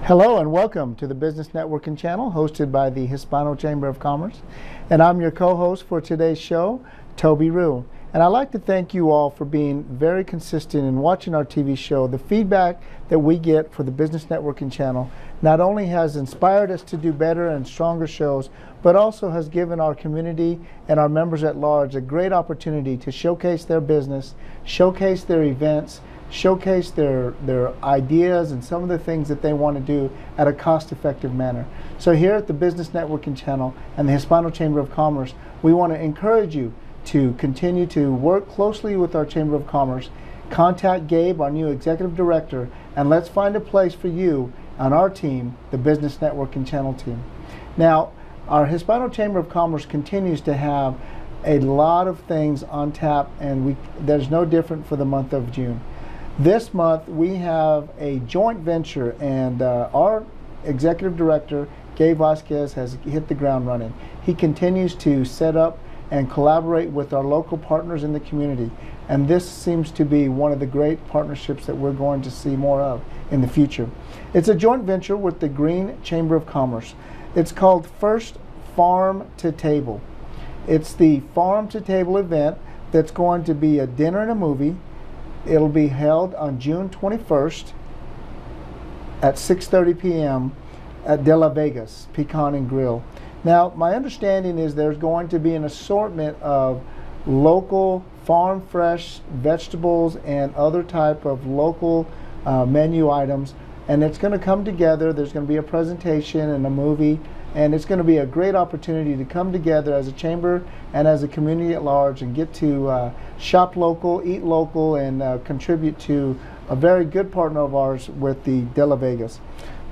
Hello and welcome to the Business Networking channel hosted by the Hispano Chamber of Commerce. And I'm your co-host for today's show, Toby Rue. And I'd like to thank you all for being very consistent in watching our TV show. The feedback that we get for the Business Networking channel not only has inspired us to do better and stronger shows, but also has given our community and our members at large a great opportunity to showcase their business, showcase their events, showcase their ideas and some of the things that they want to do at a cost-effective manner. So here at the Business Networking channel and the Hispano Chamber of Commerce, we want to encourage you to continue to work closely with our Chamber of Commerce. Contact Gabe, our new Executive Director, and let's find a place for you on our team, the Business Networking channel team. Now, our Hispano Chamber of Commerce continues to have a lot of things on tap, and there's no different for the month of June. This month we have a joint venture, and our Executive Director, Gabe Vasquez, has hit the ground running. He continues to set up and collaborate with our local partners in the community, and this seems to be one of the great partnerships that we're going to see more of in the future. It's a joint venture with the Green Chamber of Commerce. It's called First Farm to Table. It's the Farm to Table event that's going to be a dinner and a movie. It'll be held on June 21st at 6:30 p.m. at De La Vegas Pecan and Grill. Now, my understanding is there's going to be an assortment of local farm fresh vegetables and other type of local menu items, and it's going to come together. There's going to be a presentation and a movie, and it's going to be a great opportunity to come together as a chamber and as a community at large and get to shop local, eat local, and contribute to a very good partner of ours with the De La Vegas.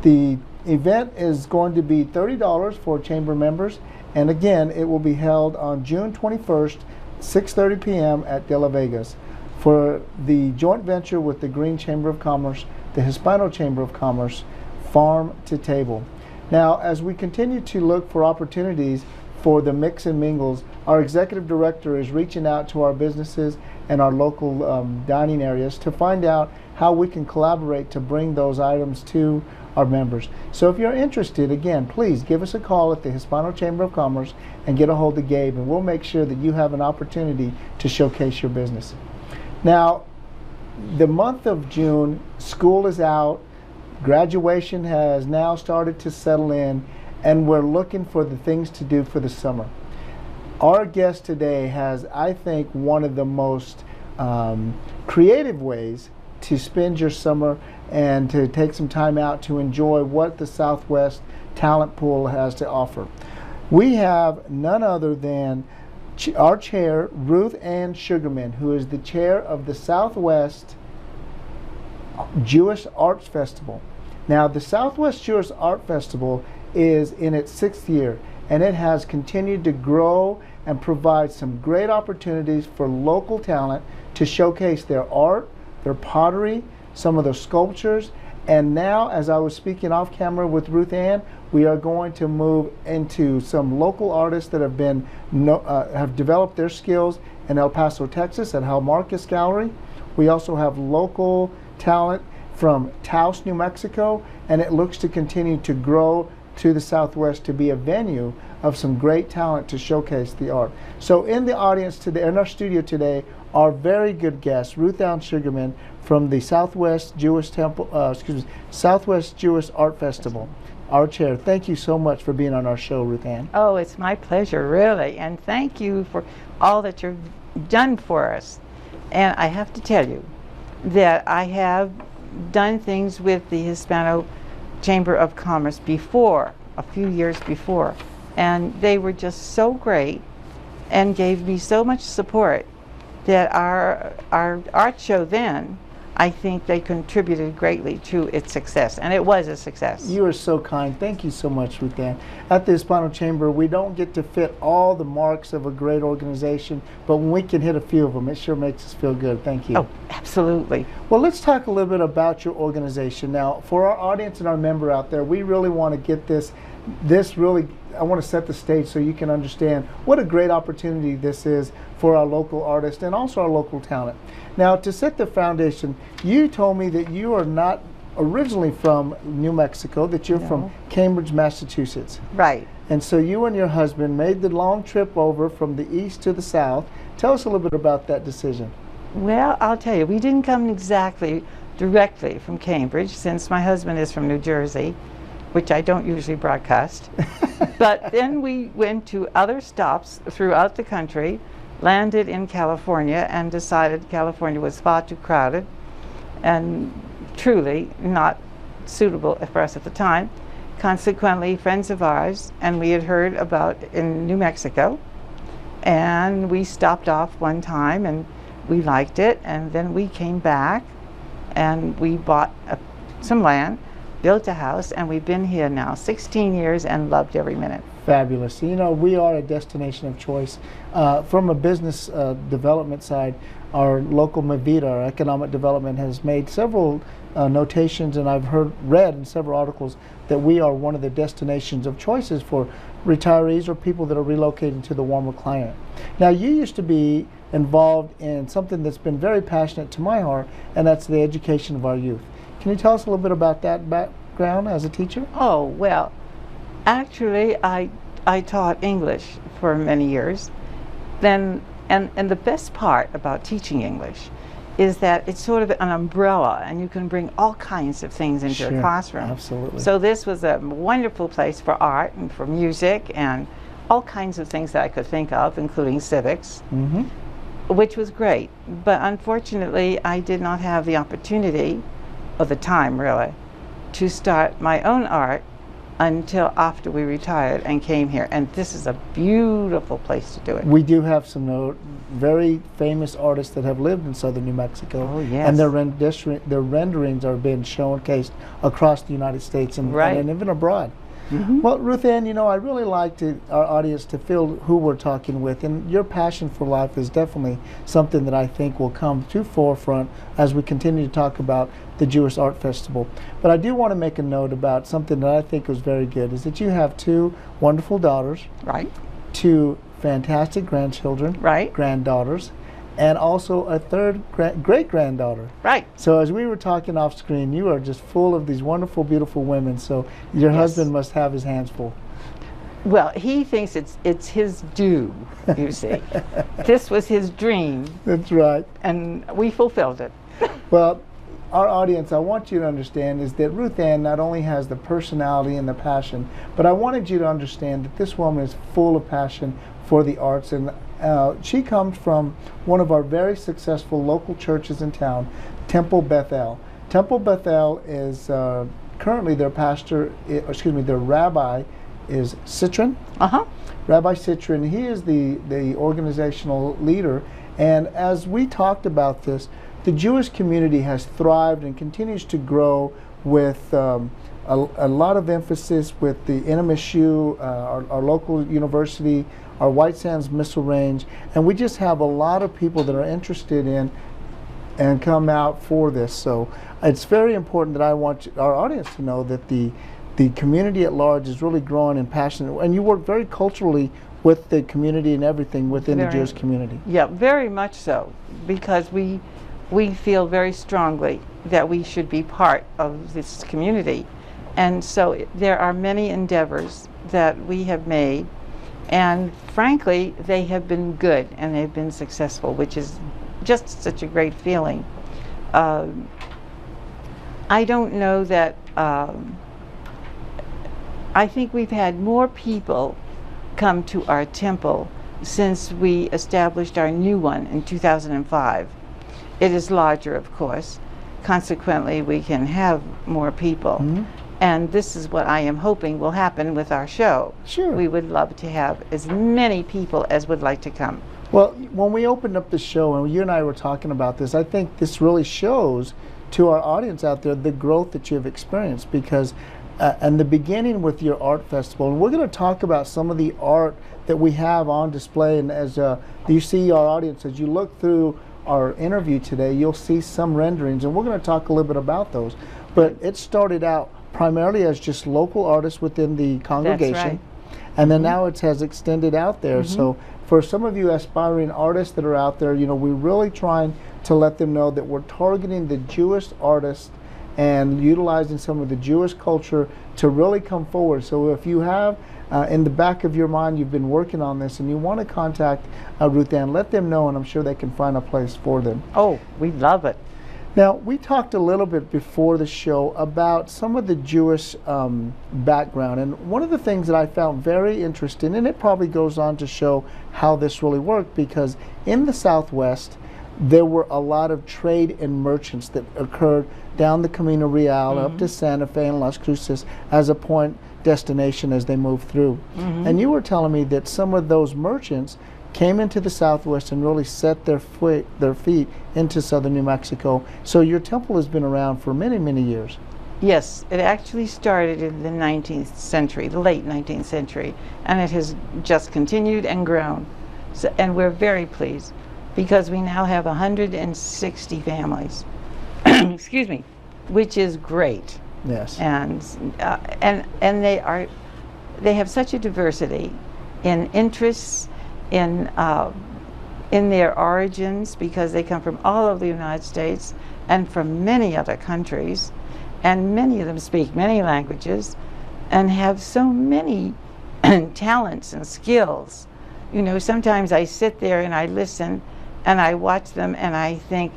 The event is going to be $30 for chamber members, and again, it will be held on June 21st, 6:30 p.m. at De La Vegas. For the joint venture with the Green Chamber of Commerce, the Hispano Chamber of Commerce, Farm to Table. Now, as we continue to look for opportunities for the mix and mingles, our Executive Director is reaching out to our businesses and our local dining areas to find out how we can collaborate to bring those items to our members. So if you're interested, again, please give us a call at the Hispano Chamber of Commerce and get a hold of Gabe, and we'll make sure that you have an opportunity to showcase your business. Now, the month of June, school is out, graduation has now started to settle in, and we're looking for the things to do for the summer. Our guest today has, I think, one of the most creative ways to spend your summer and to take some time out to enjoy what the Southwest talent pool has to offer. We have none other than our chair, Ruth Sugarman, who is the chair of the Southwest Jewish Arts Festival. Now, the Southwest Jewish Art Festival is in its 6th year, and it has continued to grow and provide some great opportunities for local talent to showcase their art, their pottery, some of their sculptures, and now, as I was speaking off camera with Ruth Ann, we are going to move into some local artists that have developed their skills in El Paso, Texas at Hal Marcus Gallery. We also have local talent from Taos, New Mexico, and it looks to continue to grow to the Southwest to be a venue of some great talent to showcase the art. So in the audience today, in our studio today, our very good guest, Ruth Sugarman from the Southwest Jewish Southwest Jewish Art Festival. Our chair. Thank you so much for being on our show, Ruth Ann. Oh, it's my pleasure, really, and thank you for all that you've done for us. And I have to tell you that I have done things with the Hispano Chamber of Commerce before, a few years before, and they were just so great and gave me so much support that our art show then, I think they contributed greatly to its success, and it was a success. You are so kind. Thank you so much, Ruth Ann. At the Hispano Chamber, we don't get to fit all the marks of a great organization, but when we can hit a few of them, it sure makes us feel good. Thank you. Oh, absolutely. Well, let's talk a little bit about your organization. Now, for our audience and our member out there, we really want to get this really, I want to set the stage so you can understand what a great opportunity this is for our local artists and also our local talent. Now, to set the foundation, you told me that you are not originally from New Mexico, that you're No. from Cambridge, Massachusetts. Right. And so you and your husband made the long trip over from the east to the south. Tell us a little bit about that decision. Well, I'll tell you, we didn't come exactly directly from Cambridge, since my husband is from New Jersey, which I don't usually broadcast. But then we went to other stops throughout the country, landed in California, and decided California was far too crowded and truly not suitable for us at the time. Consequently, friends of ours, and we had heard about in New Mexico, and we stopped off one time and we liked it, and then we came back and we bought some land, built a house, and we've been here now 16 years and loved every minute. Fabulous. You know, we are a destination of choice. From a business development side, our local Mavita, our economic development, has made several notations, and I've read in several articles that we are one of the destinations of choices for retirees or people that are relocating to the warmer climate. Now, you used to be involved in something that's been very passionate to my heart, and that's the education of our youth. Can you tell us a little bit about that background as a teacher? Oh, well, actually, I taught English for many years. Then, and the best part about teaching English is that it's sort of an umbrella, and you can bring all kinds of things into Sure, your classroom. absolutely. So this was a wonderful place for art and for music and all kinds of things that I could think of, including civics, Mm-hmm. which was great. But unfortunately, I did not have the opportunity, or the time really, to start my own art until after we retired and came here. And this is a beautiful place to do it. We do have some very famous artists that have lived in southern New Mexico. Oh, yes. And their renderings are being showcased across the United States and, Right. and even abroad. Mhm. Well, Ruth Ann, you know, I really like our audience to feel who we're talking with, and your passion for life is definitely something that I think will come to forefront as we continue to talk about the Jewish Art Festival. But I do want to make a note about something that I think was very good, is that you have two wonderful daughters, Right, two fantastic grandchildren, right, granddaughters, and also a third great-granddaughter. right. So as we were talking off screen, you are just full of these wonderful, beautiful women. So your Yes. husband must have his hands full. Well, he thinks it's his due, you see. This was his dream, That's right. and we fulfilled it. Well, our audience, I want you to understand is that Ruth Ann not only has the personality and the passion, but I wanted you to understand that this woman is full of passion for the arts, and she comes from one of our very successful local churches in town, Temple Bethel. Temple Bethel is currently their their rabbi is Citron. Uh-huh. Rabbi Citron, he is the organizational leader, and as we talked about this, the Jewish community has thrived and continues to grow with a lot of emphasis with the NMSU, our local university, our White Sands Missile Range, and we just have a lot of people that are interested in and come out for this. So it's very important that I want our audience to know that the community at large is really growing and passionate, and you work very culturally with the community and everything within the Jewish community. Yeah, very much so, because we feel very strongly that we should be part of this community. And so there are many endeavors that we have made, and frankly, they have been good and they've been successful, which is just such a great feeling. I don't know that, I think we've had more people come to our temple since we established our new one in 2005. It is larger, of course. Consequently, we can have more people. Mhm. And this is what I am hoping will happen with our show. Sure. We would love to have as many people as would like to come. Well, when we opened up the show and you and I were talking about this, I think this really shows to our audience out there the growth that you have experienced, because and the beginning with your art festival, and we're going to talk about some of the art that we have on display, and as you see our audience, as you look through our interview today, you'll see some renderings, and we're going to talk a little bit about those. But it started out primarily as just local artists within the congregation. That's right. And then now it has extended out there. So for some of you aspiring artists that are out there, you know, we're really trying to let them know that we're targeting the Jewish artists and utilizing some of the Jewish culture to really come forward. So if you have in the back of your mind, you've been working on this and you want to contact Ruth Ann, let them know, and I'm sure they can find a place for them. Oh, we love it. Now, we talked a little bit before the show about some of the Jewish background, and one of the things that I found very interesting, and it probably goes on to show how this really worked, because in the Southwest, there were a lot of trade and merchants that occurred down the Camino Real up to Santa Fe and Las Cruces as a point destination as they moved through. And you were telling me that some of those merchants came into the Southwest and really set their feet into southern New Mexico. So your temple has been around for many, many years. Yes, it actually started in the 19th century, the late 19th century, and it has just continued and grown. So, and we're very pleased because we now have 160 families, excuse me, which is great. Yes. And they have such a diversity in interests, in their origins, because they come from all over the United States and from many other countries, and many of them speak many languages and have so many talents and skills. You know, sometimes I sit there and I listen and I watch them and I think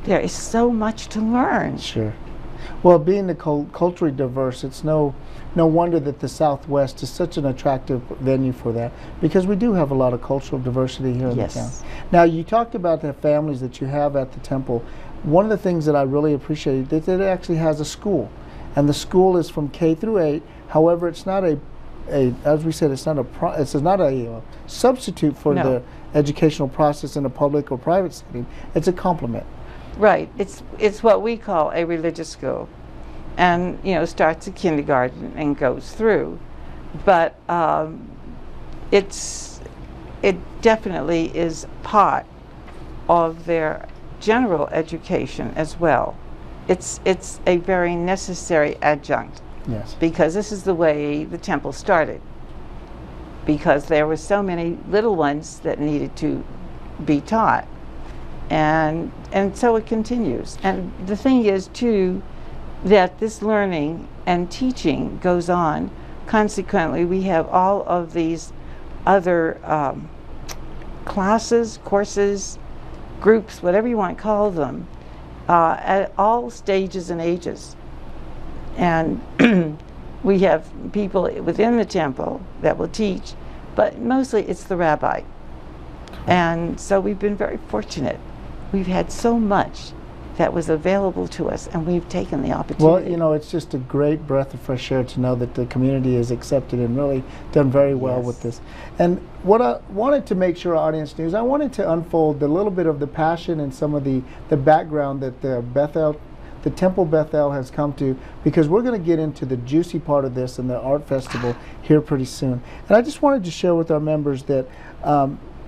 there is so much to learn. Sure. Well, being culturally diverse, it's no wonder that the Southwest is such an attractive venue for that, because we do have a lot of cultural diversity here in the town. Now, you talked about the families that you have at the temple. One of the things that I really appreciate is that it actually has a school, and the school is from K through 8. However, it's not as we said, it's not a substitute for the educational process in a public or private setting. It's a complement. Right. It's what we call a religious school, and starts at kindergarten and goes through, but it definitely is part of their general education as well. It's a very necessary adjunct. Yes. Because this is the way the temple started, because there were so many little ones that needed to be taught. And so it continues. And the thing is, too, that this learning and teaching goes on. Consequently, we have all of these other classes, courses, groups, whatever you want to call them, at all stages and ages. And we have people within the temple that will teach, but mostly it's the rabbi. And so we've been very fortunate. We've had so much that was available to us, and we've taken the opportunity. Well, it's just a great breath of fresh air to know that the community has accepted and really done very well with this. And what I wanted to make sure our audience knew is I wanted to unfold a little bit of the passion and some of the background that the Temple Bethel has come to, because we're going to get into the juicy part of this and the art festival here pretty soon. And I just wanted to share with our members that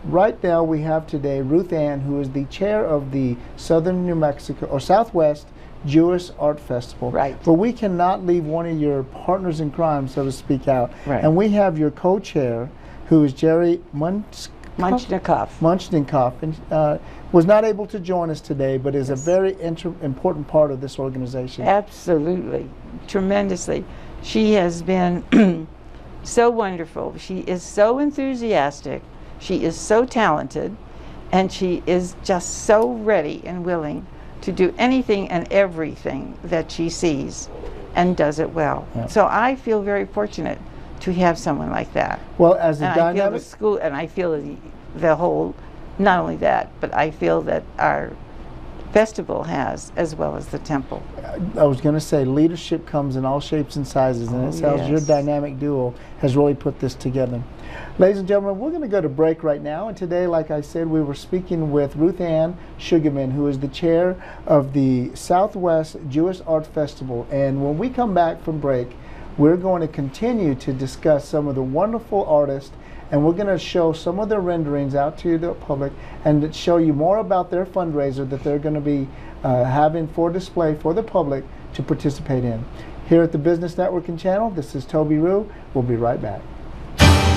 right now we have today Ruth Ann, who is the chair of the Southern New Mexico or Southwest Jewish Art Festival. Right. But we cannot leave one of your partners in crime, so to speak, out. Right. And we have your co-chair, who is Jerry Munchnikov, and was not able to join us today, but is a very important part of this organization. Absolutely, tremendously. She has been so wonderful. She is so enthusiastic. She is so talented, and she is just so ready and willing to do anything and everything that she sees, and does it well. Yep. So I feel very fortunate to have someone like that. Well, as a and dynamic, I feel the school, and I feel the whole. Not only that, but I feel that our festival has, as well as the temple. I was going to say, leadership comes in all shapes and sizes, and it sounds your dynamic duo has really put this together. Ladies and gentlemen, we're going to go to break right now, and today, like I said, we were speaking with Ruth Sugarman, who is the chair of the Southwest Jewish Art Festival. And when we come back from break, we're going to continue to discuss some of the wonderful artists, and we're going to show some of their renderings out to the public and show you more about their fundraiser that they're going to be having for display for the public to participate in. Here at the Business Networking channel, this is Toby Rue. We'll be right back.